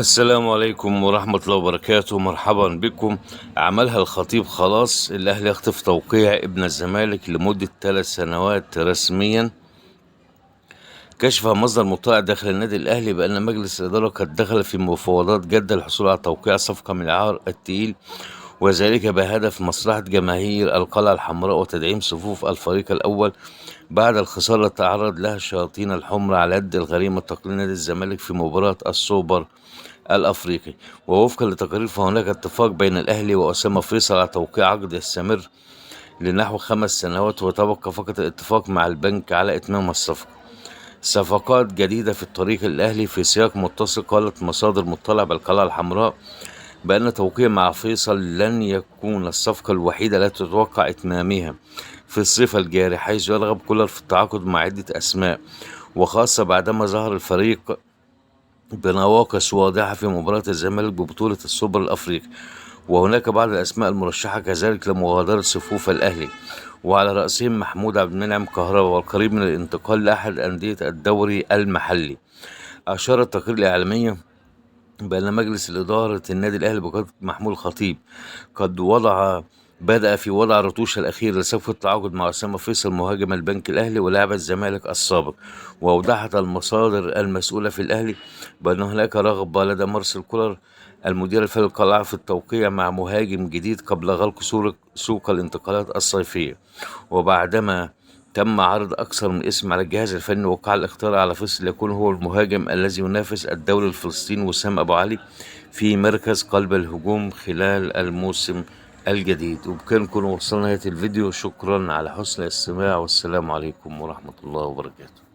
السلام عليكم ورحمة الله وبركاته. مرحبا بكم. عملها الخطيب خلاص، الأهلي يخطف توقيع ابن الزمالك لمدة 3 سنوات رسميا. كشف مصدر مطلع داخل النادي الأهلي بأن مجلس الإدارة قد دخل في مفاوضات جادة للحصول على توقيع صفقة من العار التقيل، وذلك بهدف مصلحة جماهير القلعة الحمراء وتدعيم صفوف الفريق الأول بعد الخسارة التي تعرض لها الشياطين الحمر على يد الغريم التقليدي نادي الزمالك في مباراة السوبر الأفريقي. ووفقا لتقارير فهناك اتفاق بين الأهلي وأسامة فيصل على توقيع عقد يستمر لنحو 5 سنوات، وتبقى فقط الاتفاق مع البنك على إتمام الصفقة. صفقات جديدة في الطريق الأهلي في سياق متصل. قالت مصادر مطلعة بالقلعة الحمراء بأن توقيع مع فيصل لن يكون الصفقة الوحيدة التي تتوقع إتمامها في الصيف الجاري، حيث يرغب كولر في التعاقد مع عدة أسماء، وخاصة بعدما ظهر الفريق بنواقص واضحة في مباراة الزمالك ببطولة السوبر الأفريقي. وهناك بعض الأسماء المرشحة كذلك لمغادرة صفوف الأهلي، وعلى رأسهم محمود عبد المنعم كهربا، والقريب من الانتقال لأحد أندية الدوري المحلي. أشار التقرير الإعلامي بأن مجلس الإدارة النادي الأهلي بقيادة محمود الخطيب قد بدأ في وضع الرتوش الأخير لصفقة التعاقد مع أسامة فيصل مهاجم البنك الأهلي ولاعب الزمالك السابق. وأوضحت المصادر المسؤولة في الأهلي بأن هناك رغبة لدى مارسيل كولر المدير الفني للقلعة في التوقيع مع مهاجم جديد قبل غلق سوق الانتقالات الصيفية. وبعدما تم عرض أكثر من اسم على الجهاز الفني، وقع الاختيار على فيصل يكون هو المهاجم الذي ينافس الدولي الفلسطيني وسام أبو علي في مركز قلب الهجوم خلال الموسم الجديد. وبكده نكون وصلنا نهاية الفيديو. شكرا على حسن الاستماع، والسلام عليكم ورحمة الله وبركاته.